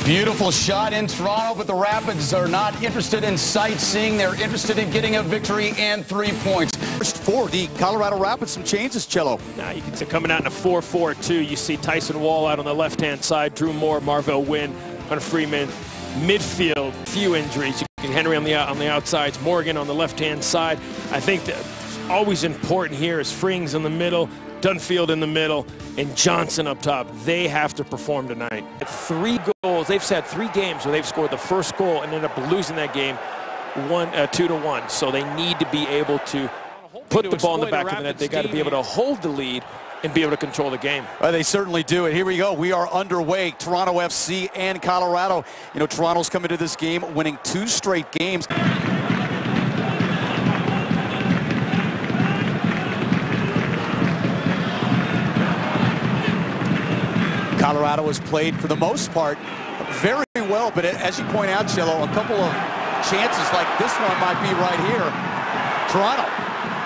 Beautiful shot in Toronto, but the Rapids are not interested in sightseeing. They're interested in getting a victory and 3 points. First for the Colorado Rapids, some changes, Cello. Now you can see coming out in a 4-4-2. You see Tyson Wall out on the left-hand side, Drew Moore, Marvell Wynn, Hunter Freeman. Midfield, few injuries. Henry on the outsides, Morgan on the left-hand side. I think that always important here is Frings in the middle, Dunfield in the middle, and Johnson up top. They have to perform tonight. 3 goals. They've had 3 games where they've scored the first goal and ended up losing that game 2-1. So they need to be able to put the ball in the back of the net. They got to be able to hold the lead and be able to control the game. Well, they certainly do. And here we go. We are underway. Toronto FC and Colorado. You know, Toronto's coming to this game winning 2 straight games. Colorado has played, for the most part, very well. But as you point out, Cello, a couple of chances like this one might be right here. Toronto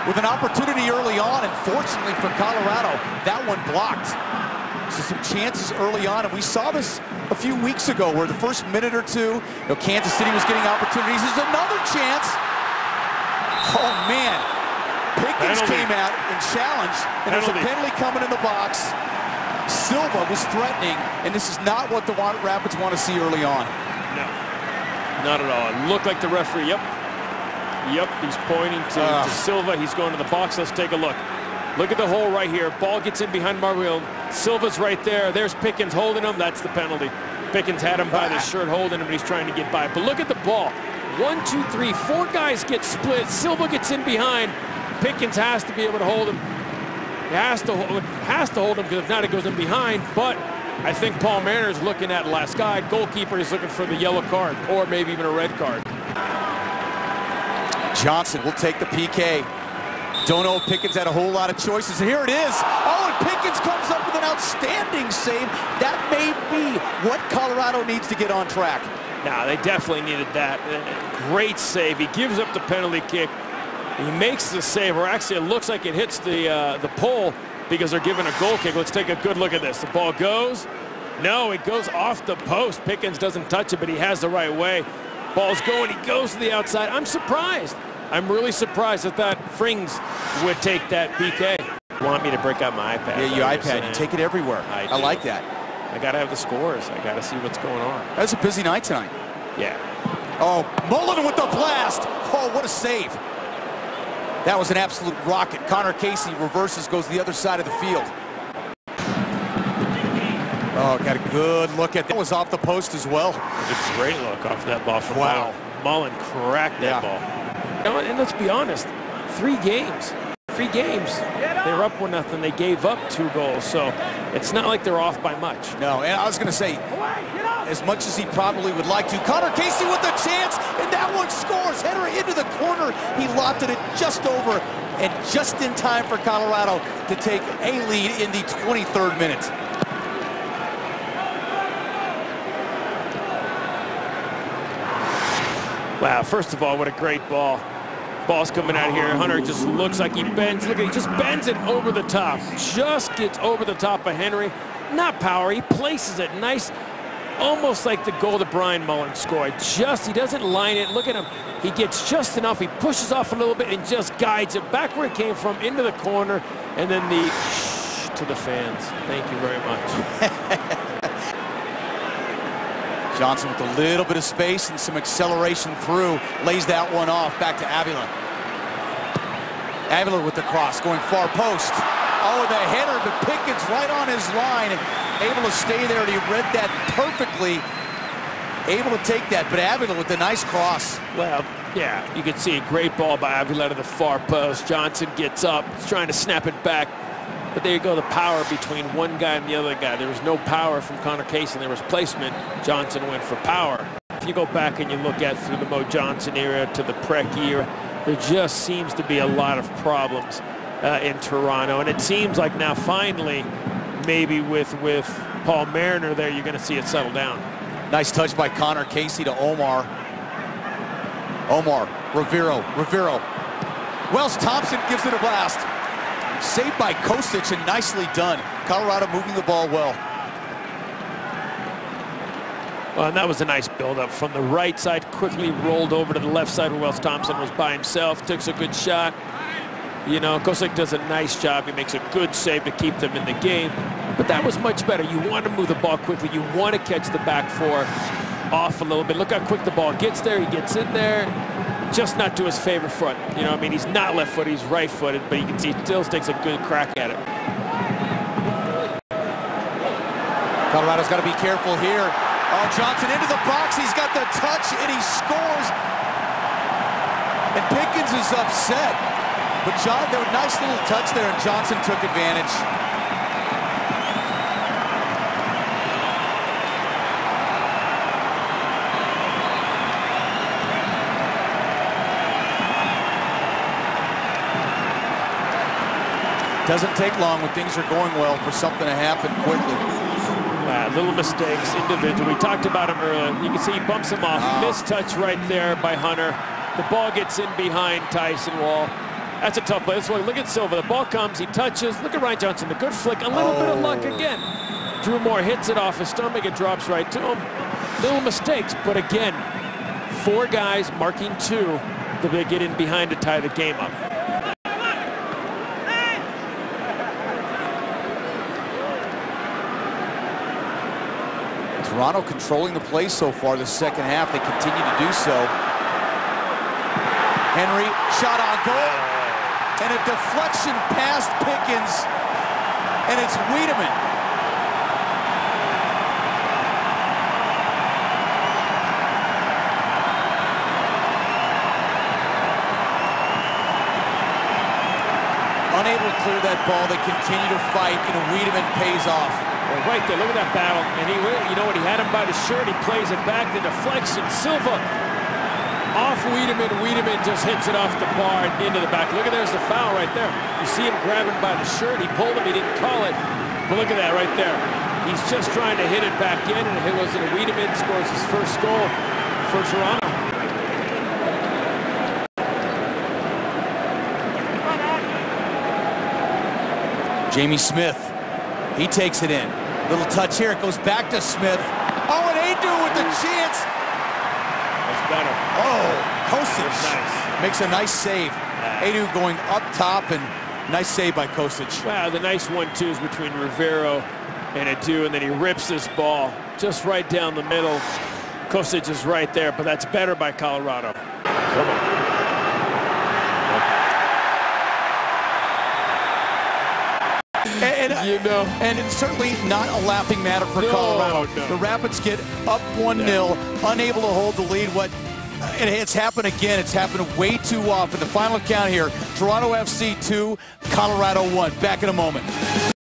with an opportunity early on, and fortunately for Colorado, that one blocked. So some chances early on, and we saw this a few weeks ago where the first minute or two, you know, Kansas City was getting opportunities. There's another chance. Oh, man. Pickens came out and challenged, and there's a penalty coming in the box. Silva was threatening, and this is not what the Rapids want to see early on. No, not at all. It looked like the referee, Yep, he's pointing to Silva. He's going to the box. Let's take a look. Look at the hole right here. Ball gets in behind Marvell. Silva's right there. There's Pickens holding him. That's the penalty. Pickens had him by the shirt holding him, and he's trying to get by. But look at the ball. 1, 2, 3, 4 guys get split. Silva gets in behind. Pickens has to be able to hold him. He has to hold him, because if not, it goes in behind. But I think Paul Mariner's looking at last guy. Goalkeeper is looking for the yellow card, or maybe even a red card. Johnson will take the PK. Don't know if Pickens had a whole lot of choices. And here it is. Oh, and Pickens comes up with an outstanding save. That may be what Colorado needs to get on track. Nah, they definitely needed that. Great save. He gives up the penalty kick. He makes the save, or actually it looks like it hits the pole because they're giving a goal kick. Let's take a good look at this. The ball goes. No, it goes off the post. Pickens doesn't touch it, but he has the right way. Ball's going. He goes to the outside. I'm surprised. I'm really surprised that Frings would take that PK. You want me to break out my iPad? Yeah, your iPad. You take it everywhere. I like that. I got to have the scores. I got to see what's going on. That was a busy night tonight. Yeah. Oh, Mullen with the blast. Oh, what a save. That was an absolute rocket. Conor Casey reverses, goes to the other side of the field. Oh, got a good look at that. Was off the post as well. It was a great look off that ball from Mullen. Cracked that ball. And let's be honest, 3 games. 3 games. They were up 1-0. They gave up 2 goals. So it's not like they're off by much. No, and I was going to say, as much as he probably would like to, Conor Casey with a chance, and that one scores. Header into the corner. He lofted it just over, and just in time for Colorado to take a lead in the 23rd minute. Wow, first of all, what a great ball. Ball's coming out here. Hunter just looks like he bends. Look at, he just bends it over the top. Just gets over the top of Henry. Not power, he places it nice. Almost like the goal that Brian Mullen scored. He doesn't line it. Look at him. He gets just enough. He pushes off a little bit and just guides it back where it came from, into the corner. And then the shh to the fans. Thank you very much. Johnson with a little bit of space and some acceleration through. Lays that one off. Back to Avila. Avila with the cross, going far post. Oh, the header, but Pickens right on his line. Able to stay there, and he read that perfectly. Able to take that, but Avila with the nice cross. Well, yeah, you can see a great ball by Avila to the far post. Johnson gets up, he's trying to snap it back. But there you go, the power between one guy and the other guy. There was no power from Conor Casey, and there was placement. Johnson went for power. If you go back and you look at through the Mo Johnson era to the Prek era, there just seems to be a lot of problems in Toronto. And it seems like now finally, maybe with Paul Mariner there, you're going to see it settle down. Nice touch by Conor Casey to Omar. Rivero. Wells Thompson gives it a blast. Saved by Kostic and nicely done. Colorado moving the ball well. Well, and that was a nice build-up from the right side, quickly rolled over to the left side where Wells Thompson was by himself, took a good shot. You know, Kosic does a nice job. He makes a good save to keep them in the game. But that was much better. You want to move the ball quickly. You want to catch the back four off a little bit. Look how quick the ball gets there. He gets in there, just not to his favorite foot. You know, I mean, he's not left-footed, he's right-footed, but you can see he still takes a good crack at it. Colorado's got to be careful here. Oh, Johnson into the box. He's got the touch, and he scores. And Pickens is upset. But John, there was a nice little touch there, and Johnson took advantage. Doesn't take long when things are going well for something to happen quickly. Little mistakes individually. We talked about him earlier. You can see he bumps him off. Missed touch right there by Hunter. The ball gets in behind Tyson Wall. That's a tough play. Look at Silva. The ball comes, he touches. Look at Ryan Johnson. The good flick. A little bit of luck again. Drew Moore hits it off his stomach. It drops right to him. Little mistakes, but again, 4 guys marking 2 that they get in behind to tie the game up. Toronto controlling the play so far this second half. They continue to do so. Henry, shot on goal. And a deflection past Pickens. And it's Wiedeman. Unable to clear that ball. They continue to fight, and Wiedeman pays off. Well, right there, look at that battle. And he, you know what, he had him by the shirt. He plays it back, the deflection. Silva off Wiedeman. Wiedeman just hits it off the bar and into the back. Look at there's the foul right there. You see him grabbing by the shirt. He pulled him. He didn't call it. But look at that right there. He's just trying to hit it back in, and it was Wiedeman scores his first goal for Toronto. Jamie Smith, he takes it in. Little touch here, it goes back to Smith. Oh, and Adu with the chance. That's better. Oh, Kosic nice. Makes a nice save. Adu going up top, and nice save by Kosic. Wow, the nice 1-2s between Rivero and Adu, and then he rips this ball just right down the middle. Kosic is right there, but that's better by Colorado. Come on. And, you know, and it's certainly not a laughing matter for Colorado. No. The Rapids get up 1-0, unable to hold the lead. And it's happened again. It's happened way too often. The final count here, Toronto FC 2, Colorado 1. Back in a moment.